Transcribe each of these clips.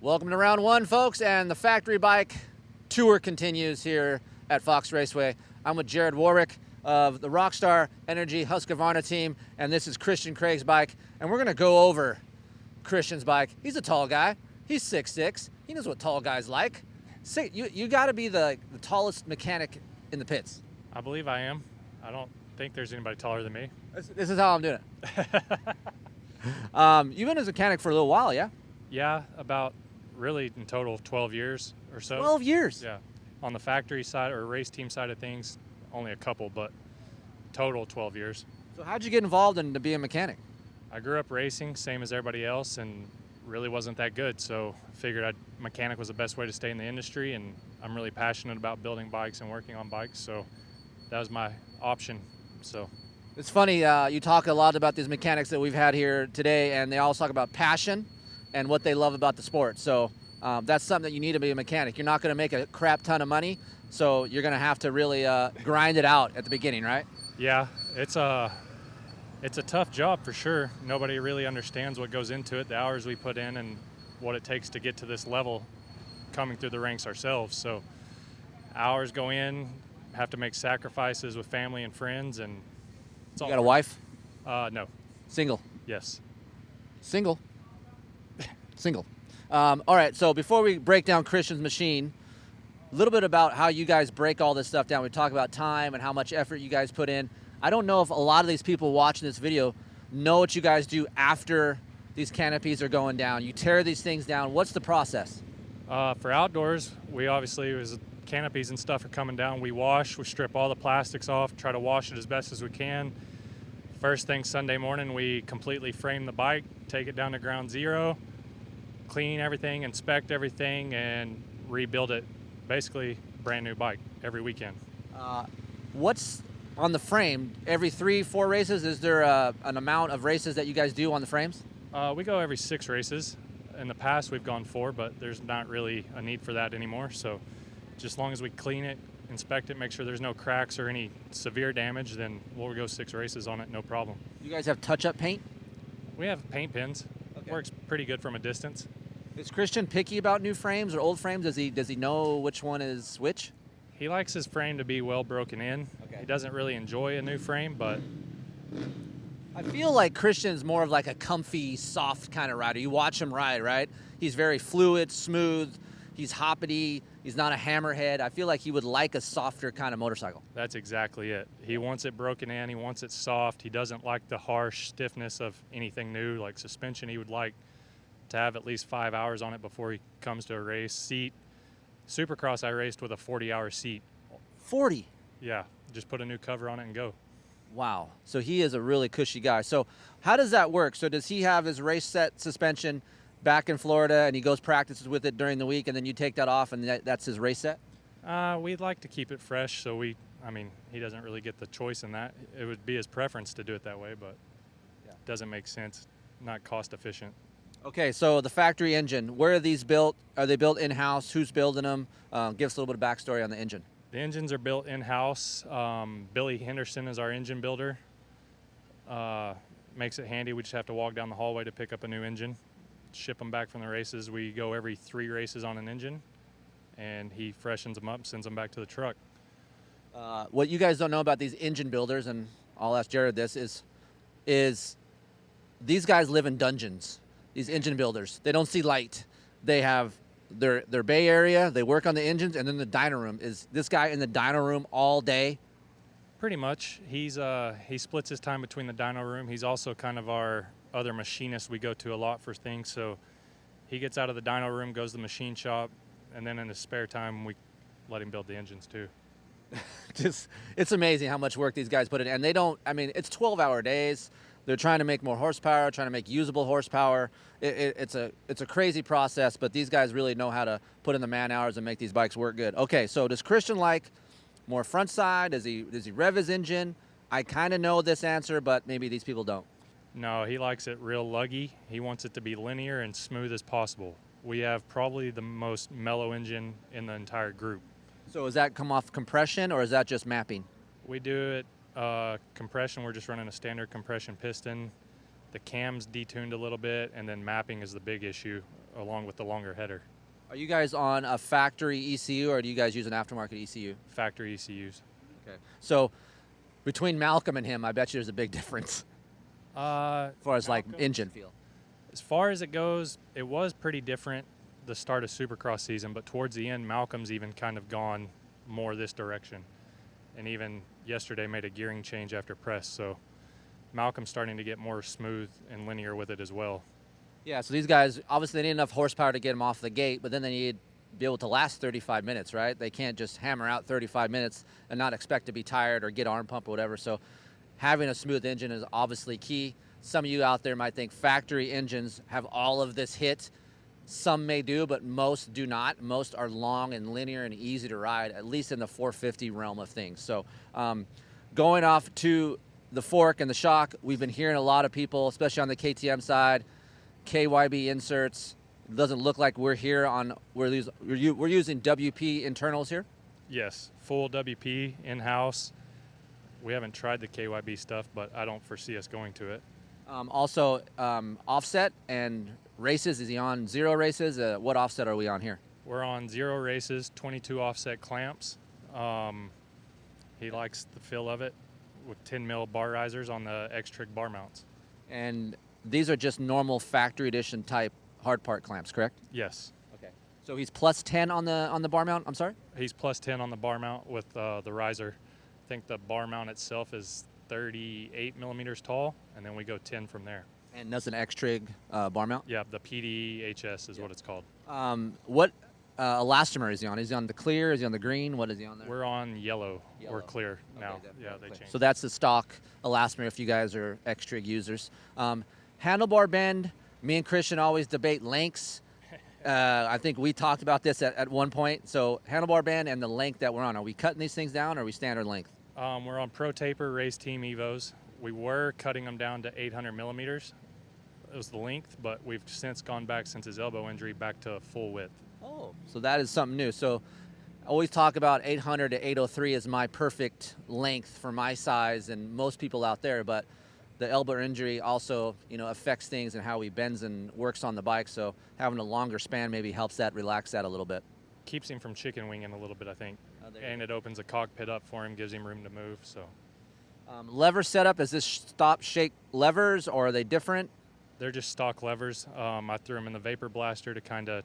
Welcome to round one, folks, and the factory bike tour continues here at Fox Raceway. I'm with Jared Warrick of the Rockstar Energy Husqvarna team, and this is Christian Craig's bike, and we're going to go over Christian's bike. He's a tall guy. He's 6'6". He knows what tall guys like. You got to be the tallest mechanic in the pits. I believe I am. I don't think there's anybody taller than me. This is how I'm doing it. You've been a mechanic for a little while, yeah? Yeah, about really in total 12 years or so. 12 years? Yeah. On the factory side or race team side of things, only a couple, but total 12 years. So how'd you get involved in to be a mechanic? I grew up racing, same as everybody else, and really wasn't that good. So figured mechanic was the best way to stay in the industry, and I'm really passionate about building bikes and working on bikes. So that was my option. So it's funny, you talk a lot about these mechanics that we've had here today, and they all talk about passion and what they love about the sport. So that's something that you need to be a mechanic. You're not going to make a crap ton of money, so you're going to have to really grind it out at the beginning, right? Yeah, it's a tough job for sure. Nobody really understands what goes into it, the hours we put in, and what it takes to get to this level coming through the ranks ourselves. So hours go in, have to make sacrifices with family and friends, and it's all. You got a wife? No. Single? Yes. Single? Single. All right, so before we break down Christian's machine, a little bit about how you guys break all this stuff down. We talk about time and how much effort you guys put in. I don't know if a lot of these people watching this video know what you guys do after these canopies are going down. You tear these things down. What's the process? For outdoors, we obviously, as canopies and stuff are coming down, we wash, we strip all the plastics off, try to wash it as best as we can. First thing Sunday morning, we completely frame the bike, take it down to ground zero, clean everything, inspect everything, and rebuild it. Basically, brand new bike every weekend. What's on the frame? Every 3-4 races, is there an amount of races that you guys do on the frames? We go every 6 races. In the past, we've gone 4, but there's not really a need for that anymore. So just as long as we clean it, inspect it, make sure there's no cracks or any severe damage, then we'll go 6 races on it, no problem. You guys have touch-up paint? We have paint pins. Okay. Works pretty good from a distance. Is Christian picky about new frames or old frames? Does he know which one is which? He likes his frame to be well broken in. Okay. He doesn't really enjoy a new frame, but I feel like Christian's more of like a comfy, soft kind of rider. You watch him ride, right? He's very fluid, smooth. He's hoppity. He's not a hammerhead. I feel like he would like a softer kind of motorcycle. that's exactly it. He wants it broken in. He wants it soft. He doesn't like the harsh stiffness of anything new, like suspension. He would like to have at least 5 hours on it before he comes to a race. Seat, Supercross, I raced with a 40-hour seat. 40? Yeah, just put a new cover on it and go. Wow. So he is a really cushy guy. So how does that work? So does he have his race set suspension back in Florida and he goes practices with it during the week and then you take that off and that's his race set? We'd like to keep it fresh, so he doesn't really get the choice in that. It would be his preference to do it that way, but it doesn't make sense, not cost efficient. Okay, so the factory engine, where are these built? Are they built in-house? Who's building them? Give us a little bit of backstory on the engine. The engines are built in-house. Billy Henderson is our engine builder. Makes it handy. We just have to walk down the hallway to pick up a new engine, ship them back from the races. We go every 3 races on an engine, and he freshens them up, sends them back to the truck. What you guys don't know about these engine builders, and I'll ask Jared this, is these guys live in dungeons, these engine builders. They don't see light. They have their bay area, they work on the engines, and then the dyno room. Is this guy in the dyno room all day? Pretty much. He splits his time between the dyno room. He's also kind of our other machinist we go to a lot for things. So he gets out of the dyno room, goes to the machine shop, and then in his spare time, we let him build the engines too. It's amazing how much work these guys put in. And they don't, it's 12-hour days. They're trying to make more horsepower, trying to make usable horsepower. It's a crazy process, but these guys really know how to put in the man hours and make these bikes work good. Okay, so does Christian like more front side? Does he rev his engine? I kind of know this answer, but maybe these people don't. No, he likes it real luggy. He wants it to be linear and smooth as possible. We have probably the most mellow engine in the entire group. So does that come off compression or is that just mapping? We do it compression. We're just running a standard compression piston. The cam's detuned a little bit, and then mapping is the big issue. along with the longer header. Are you guys on a factory ECU or do you guys use an aftermarket ECU? Factory ECUs. Okay. So between Malcolm and him, I bet you there's a big difference as far as like engine feel. As far as it goes, it was pretty different the start of Supercross season, but towards the end, Malcolm's even kind of gone more this direction. And even yesterday made a gearing change after press, so Malcolm's starting to get more smooth and linear with it as well. Yeah, so these guys, obviously they need enough horsepower to get them off the gate, but then they need to be able to last 35 minutes, right? They can't just hammer out 35 minutes and not expect to be tired or get arm pump or whatever. So having a smooth engine is obviously key. Some of you out there might think factory engines have all of this hit. Some may do, but most do not. Most are long and linear and easy to ride, at least in the 450 realm of things. So going off to the fork and the shock, we've been hearing a lot of people, especially on the KTM side, KYB inserts. It doesn't look like we're here on, we're using WP internals here? Yes, full WP in-house. We haven't tried the KYB stuff, but I don't foresee us going to it. Also, offset and races, is he on 0 races? What offset are we on here? We're on 0 races, 22 offset clamps. He likes the feel of it with 10 mil bar risers on the X-Trig bar mounts. And these are just normal factory edition type hard part clamps, correct? Yes. Okay. So he's plus 10 on the bar mount, I'm sorry? He's plus 10 on the bar mount with the riser. I think the bar mount itself is 38 millimeters tall, and then we go 10 from there. And that's an X-Trig bar mount? Yeah, the PDHS is what it's called. What elastomer is he on? Is he on the clear? Is he on the green? What is he on there? We're on yellow. We're clear now. Okay, yeah, they changed. So that's the stock elastomer if you guys are X-Trig users. Handlebar bend, me and Christian always debate lengths. I think we talked about this at one point. So handlebar bend and the length that we're on, are we cutting these things down or are we standard length? We're on Pro Taper Race Team Evos. We were cutting them down to 800 millimeters. It was the length, but we've since gone back, since his elbow injury, back to full width. Oh, so that is something new. So I always talk about 800 to 803 is my perfect length for my size and most people out there, but the elbow injury also, affects things and how he bends and works on the bike. So having a longer span maybe helps that, relax that a little bit. Keeps him from chicken winging a little bit, I think. And it opens a cockpit up for him, gives him room to move. So, lever setup, is this stop shake levers or are they different? They're just stock levers. I threw them in the vapor blaster to kind of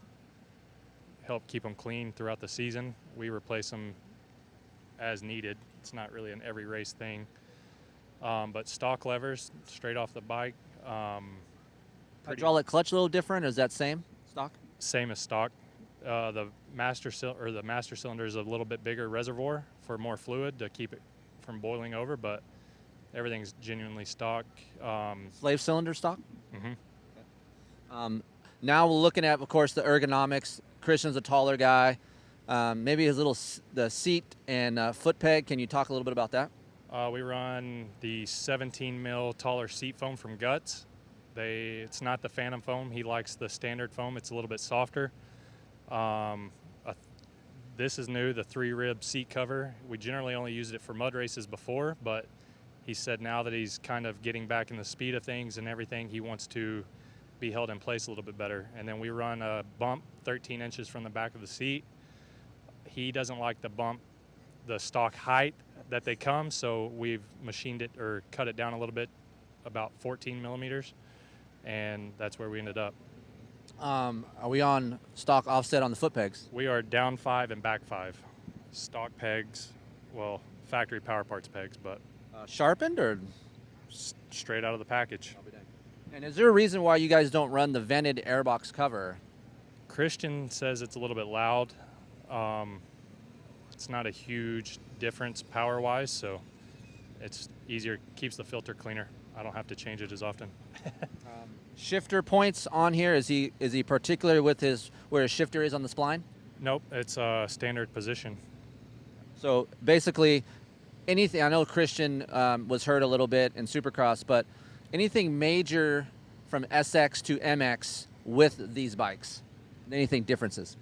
help keep them clean throughout the season. We replace them as needed. It's not really an every race thing. But stock levers straight off the bike. Hydraulic clutch a little different, or is that same stock? Same as stock. The master cylinder is a little bit bigger reservoir for more fluid to keep it from boiling over, but everything's genuinely stock. Slave cylinder stock? Mm-hmm. Now we're looking at, of course, the ergonomics. Christian's a taller guy. Maybe his the seat and foot peg. Can you talk a little bit about that? We run the 17 mil taller seat foam from Guts. It's not the Phantom foam. He likes the standard foam. It's a little bit softer. This is new, the 3-rib seat cover. We generally only used it for mud races before, but he said now that he's kind of getting back in the speed of things and everything, he wants to be held in place a little bit better. And then we run a bump 13 inches from the back of the seat. He doesn't like the bump, the stock height that they come, so we've machined it or cut it down a little bit, about 14 millimeters, and that's where we ended up. Are we on stock offset on the foot pegs? We are down 5 and back 5. Stock pegs, well, factory power parts pegs, but sharpened or straight out of the package. And is there a reason why you guys don't run the vented airbox cover? Christian says it's a little bit loud. It's not a huge difference power-wise, so it's easier, keeps the filter cleaner. I don't have to change it as often. Shifter points on here, is he particular with where his shifter is on the spline? Nope, it's a standard position. So basically, anything, I know Christian was hurt a little bit in Supercross, but anything major from SX to MX with these bikes? Anything differences?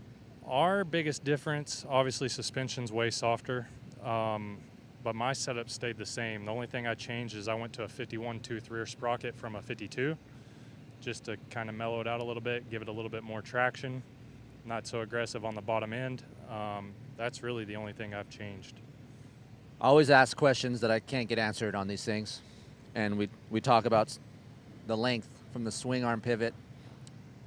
Our biggest difference, obviously suspension's way softer, but my setup stayed the same. The only thing I changed is I went to a 51 tooth rear sprocket from a 52. just to kind of mellow it out a little bit, give it a little bit more traction, not so aggressive on the bottom end. That's really the only thing I've changed. I always ask questions that I can't get answered on these things, and we talk about the length from the swing arm pivot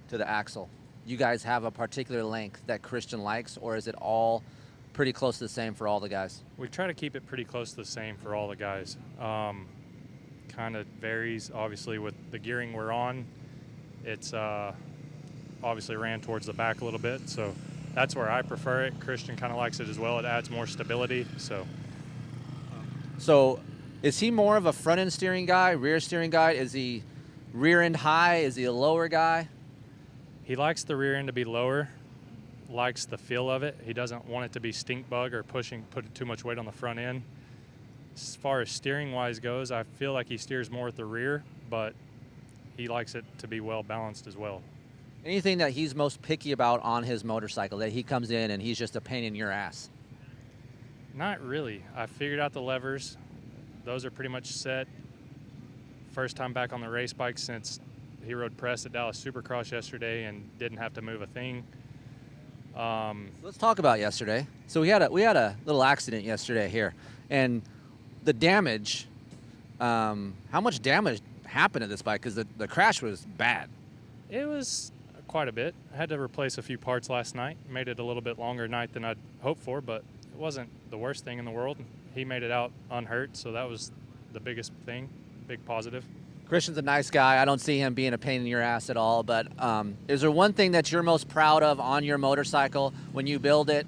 to the axle. You guys have a particular length that Christian likes, or is it all pretty close to the same for all the guys? We try to keep it pretty close to the same for all the guys. Kind of varies, obviously, with the gearing we're on. It's obviously ran towards the back a little bit, so that's where I prefer it. Christian kind of likes it as well. It adds more stability. So is he more of a front end steering guy, rear steering guy? Is he rear end high? Is he a lower guy? He likes the rear end to be lower, likes the feel of it. He doesn't want it to be stink bug or put too much weight on the front end. As far as steering wise goes, I feel like he steers more at the rear, but he likes it to be well balanced as well. Anything that he's most picky about on his motorcycle, that he comes in and he's just a pain in your ass? Not really. I figured out the levers. Those are pretty much set. First time back on the race bike since he rode press at Dallas Supercross yesterday and didn't have to move a thing. Let's talk about yesterday. So we had a little accident yesterday here, and the damage. How much damage happened to this bike? Because the crash was bad. It was quite a bit. I had to replace a few parts last night. Made it a little bit longer night than I'd hoped for, but it wasn't the worst thing in the world. He made it out unhurt, so that was the biggest thing, big positive. Christian's a nice guy. I don't see him being a pain in your ass at all, but is there one thing that you're most proud of on your motorcycle when you build it,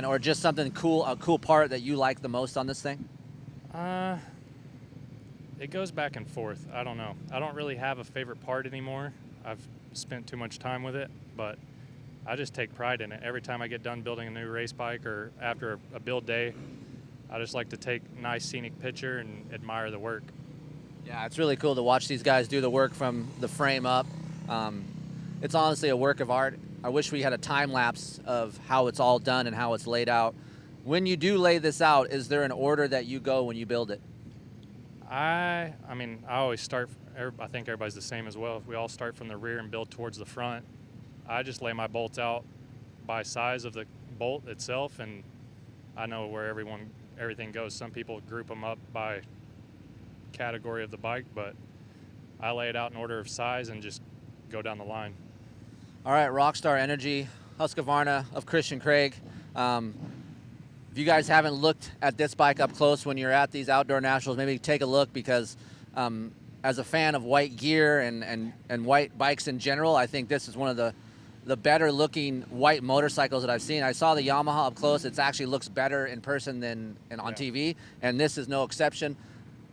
or just something cool, a cool part that you like the most on this thing? It goes back and forth. I don't know. I don't really have a favorite part anymore. I've spent too much time with it, but I just take pride in it. Every time I get done building a new race bike or after a build day, I just like to take a nice scenic picture and admire the work. Yeah, it's really cool to watch these guys do the work from the frame up. It's honestly a work of art. I wish we had a time lapse of how it's all done and how it's laid out. When you do lay this out, is there an order that you go when you build it? I mean, I always start, I think everybody's the same as well. If we all start from the rear and build towards the front, I just lay my bolts out by size of the bolt itself, and I know where everything goes. Some people group them up by category of the bike, but I lay it out in order of size and just go down the line. All right, Rockstar Energy, Husqvarna of Christian Craig. If you guys haven't looked at this bike up close when you're at these outdoor nationals, maybe take a look, because as a fan of white gear and white bikes in general, I think this is one of the better looking white motorcycles that I've seen. I saw the Yamaha up close. It actually looks better in person than on TV, and this is no exception.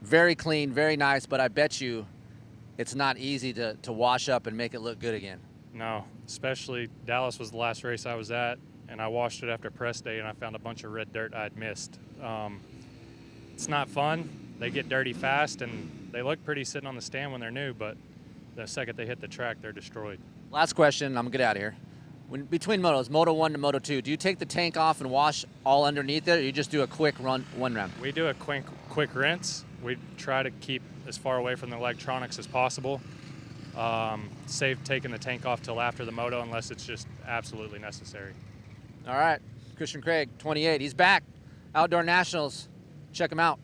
Very clean, very nice, but I bet you it's not easy to wash up and make it look good again. No, especially Dallas was the last race I was at, and I washed it after press day, and I found a bunch of red dirt I'd missed. It's not fun. They get dirty fast, and they look pretty sitting on the stand when they're new, but the second they hit the track, they're destroyed. Last question, I'm gonna get out of here. Between motos, Moto 1 to Moto 2, do you take the tank off and wash all underneath it, or you just do a quick one round? We do a quick rinse. We try to keep as far away from the electronics as possible. Save taking the tank off till after the moto unless it's just absolutely necessary. All right, Christian Craig, 28, he's back. Outdoor Nationals, check him out.